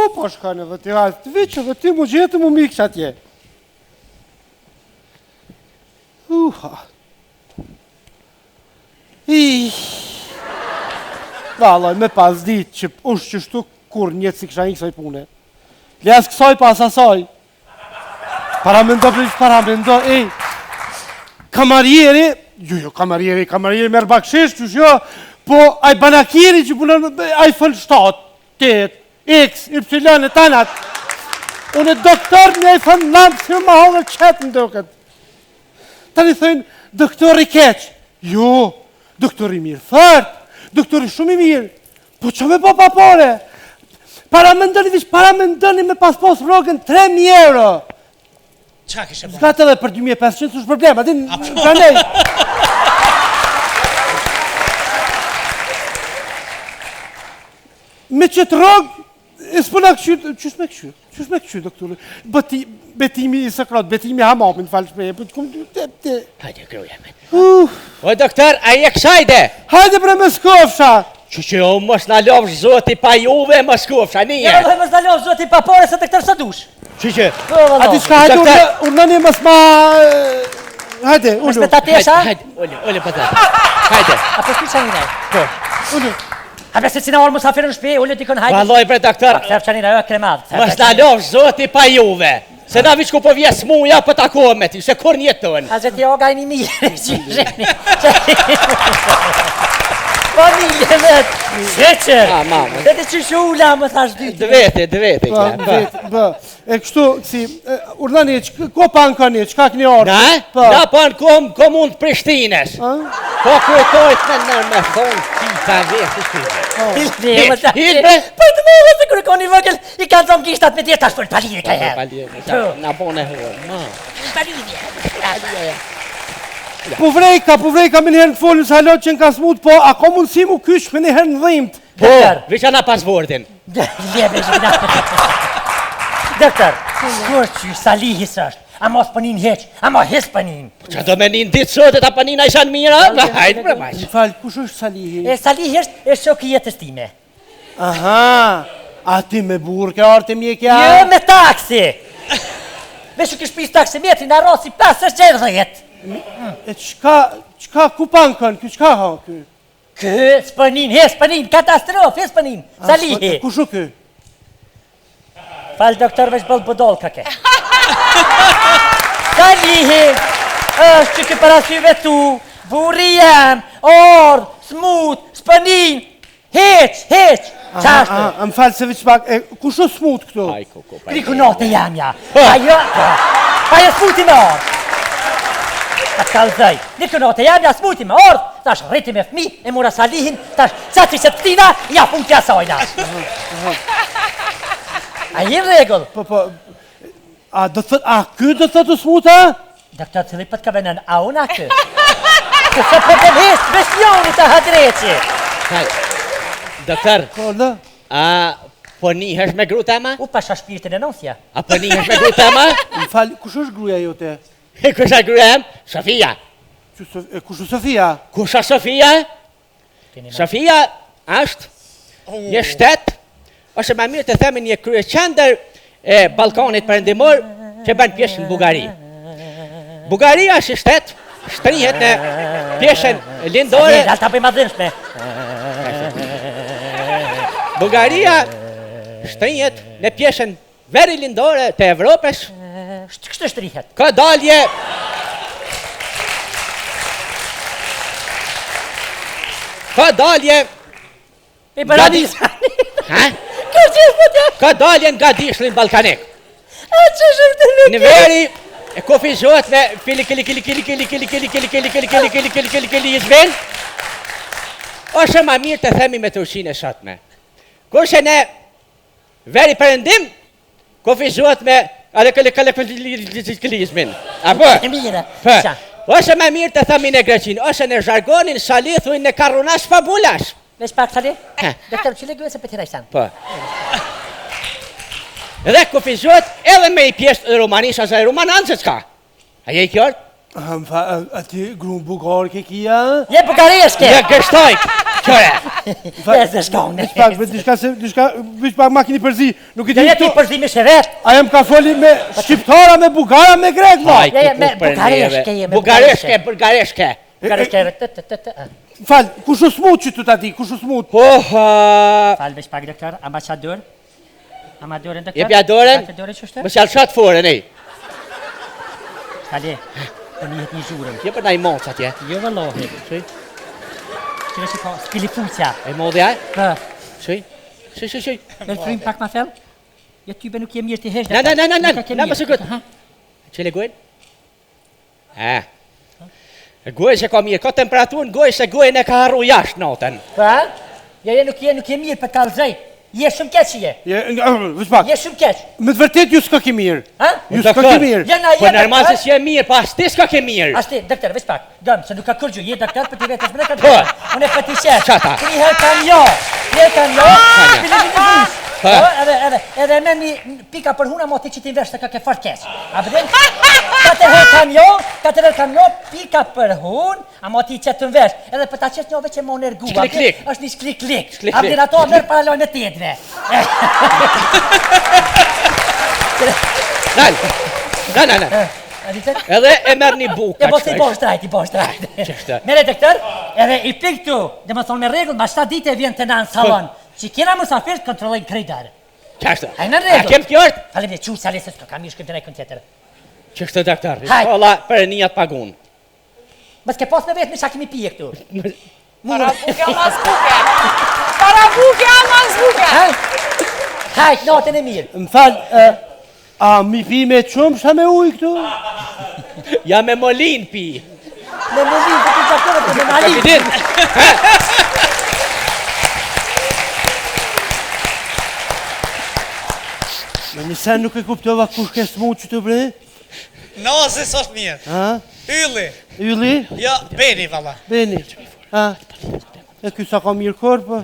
Ku po shkon edhe ti rast? Veç edhe ti mu gjetë mu mikë që atje. Valoj, me pas ditë që ush që shtu kur njëtë si kësha një kësoj pune. Les kësoj pas asoj. Paramendo, kamarjeri, kamarjeri merë bakshish, që shjo, po aj banakiri që punon, aj fëll 7, 8, X, Y, e tanat. Unë e doktor një aj fëll lampë, si më hodhe qëtë në doket. Ta një thëjnë, doktori keq. Jo, doktori mirë fart, doktori shumë i mirë. Po që me po papore? Paramendoni me pas pos rogën 3.000 euro. Qa kështë e bo? Zgatë edhe për 2.500 s'ush problem, adin pranej. Me qëtë rogë, e s'pëna këqyë, qësh me këqyë, doktorë? Betimi i sëkrat, betimi hamamin, falë shpeje, Hajde, gruja me. O, doktor, a je këshajde? Hajde bre me skofsha! Që o mos në lofsh zoti pa juve, mos kofsha, nije. Ja, dhe mos në lofsh zoti pa pore, se të këtër së dush. Që? A di shka hajde urnëni mës ma... Hajde, ullu. Mës me ta tesha? Hajde, ullë për të. Hajde. A për shpil qanina? Po. Ullu. A për se cina orë musafirë në shpi, ullë t'i kënë hajde. Valoj bre, doktor. Këtër qanina, jo e kremadë. Mos në lofsh zoti pa juve. Se na viç ku po vjes muja për takohem me ti, se kur njeton. A që ti o gajni mirë, që zheni. Familje me të sheqër. Dhe të që shula më thash dy. Dvete, Bë, e kështu, si, urnani, ko panë këni, qka këni orë? Na panë komunë të Prishtines. Po kërtojt në me thonë ti ka vjetë të Hilbe? Për të mëllë se kërë koni vëgël, i kanë zonë gishtat me tjetë, ashtë për palirë ka herë. Na bone hërë, ma. Palirë. Po vrejka me njëherë në folën së halot që në ka smut, po a ko mundësi mu kysh me njëherë në dhimt? Po, veqa na pasvordin. Lebe zhvina. Doktor, kur që salihis është, a mos pënin heq, a mos hes pënin. Qa do me një ditë sotet, a pënin a ishan mira? Hajde, bre maqë. Falë, kush është salihi? Salihi është shoki jetës time. Aha, a ti me burë ke artë mjekja? Jo, me taksi. Veshu kish pis taksi metri në arrosi 5-6 E qka ku panë kënë, qka ha kë? Kë, s'pënin, s'pënin, katastrofë, s'pënin, salihi. Kushu kë? Falë doktor veç bëllë bëdoll ka ke. Salihi, është që kë parasyve tu, buri jam, orë, smut, s'pënin, heq, qashtë. Më falë se veç pak, kushu smut këtu? Krikunote jam ja, ajo smuti me orë. Ta kalzaj, krikunote jam ja smuti me orë, tash rriti me fmi, e mura salihin, tash qati që të tina, ja pun kja sojna. A hi regull? Po, a kë do të smuta? Doktor, cili pët ka venen, a unë a kë? Këse problem hesë, besjoni të hadreqi. Doktor, Kolla? a po nihesh me gru tema? U pasha shpirtin e nësja. A po nihesh me gru tema? Më falë, kush është gruja jote? Kusha grujem? Sofia. Kushu Sofia? Kusha Sofia? Sofia është një shtet, është ma mirë të themi një krye qender e Balkanit perëndimor që bën pjesë në Bugari. Bugaria është shtet, shtrihet në pjesën lindore. Alta për madhënshme. Bugaria shtrihet në pjesën veri lindore të Evropës. Kështë shtrihet? Ka dalje... I paradisani. Ha? Ka qështë për tja? Ka dalje nga dishlin balkanik. A që shumë të nuk Në veri e kufizohet me fili izben. Ose ma mirë të themi me tërshin e sotme. Kurse në veri përëndim, kufizohet me izben. Apo? Mire. Ose ma mirë të themi në greqin, ose në zhargonin salithuin në karunash fabulas. Vesh pak sali? Doktor, që legju e se për tira ishtan? Po. Dhe kufizohet edhe me i pjesë romanisha se romanancët ka. A je i kjort? A ti grunë bugar ke kia? Je bugareske! Je gështojk! Qëre. E se shkone. Vish pak ma kini përzi, nuk i Dhe di jeti këto. përzimi shë vetë. A jem ka foli me shqiptara, me bugara, me grek, ma. Haj, Ja, ku me për bugareshke neve. jemi, Bugareshke, bugareshke. Bugareshke. Fal, kush u smut që tu ta di, kush u smut? Falë veç pak, doktor, ambasador. Amadorin, doktor. Jepja dorën. Amadorin që shtë? Më shallë shatë fore, nej. Kale, për një jetë një zhurën. Je për na i mocë atje. Jo vëllohi. Shuj, Qëre që ka spilifucja. e modhi aj. Për, Shuj, shuj. me lëfrim pak ma thellë? Ja tybe nuk je mirë t'i hesh. Na, më sëkët. Qële gojnë? Gojnë që ka mirë, ka temperaturën gojnë se gojnë e ka harru jashtë natën. Pa? Ja nuk je mirë për t'alëzaj. Je shumë keq je. Vish pak, Je shumë keq. me të vërtet ju s'ka ki mirë. Ha? Ju s'ka ki mirë. Jena Po normal se s'je mirë, pa ashti s'ka ke mirë. Ashti, doktor, veç pak. Dëmë, se nuk ka kërgju, je doktor për t'i vetës më në ka Po. Unë e për t'i qesh. Qata? Një herë kam jo. Një herë kam jo. Bile një bush. Ha. Edhe me një pika për huna moti që ti vesh të ka ke fart kesh. A bëdin? Katër herë kam jo, pika për hun, a moti që të vesh. Edhe për ta qesh njove që më nërgua. Shklik-klik. është një shklik-klik. Shklik-klik. A bëdin ato mërë paralojnë në tjetëve. Na. Edhe e merë një bukë. E mos i bosh trajt. Qështë? Mere doktor, edhe i pik tu, dhe më thonë me regull, ma 7 dite vjen të nanë salon, që kena musafir të kontrollojnë krejtare. Qështë? A në A regull? kem kjo është? Falim dhe qurë sali se s'ka kam një shkrim të nejkën tjetër. Qështë doktor? Haj. Shkolla për njët pagun. Bas ke pas me vetë me qa kemi pije këtu. Parabuke ama zbuke. Hajt, natën e mirë. Më fal, a mi pi me qumë shta me uj këtu? Ja me molin pi. Me mëzim, të të qakove të me malin. Kapitin. Me njëse nuk e kuptova kush ke smut që të bre? Nazi s'është mirë. Ha? Ylli. Yli? Ja, beni valla. Beni. Ha? E ky sa ka mirë korpë?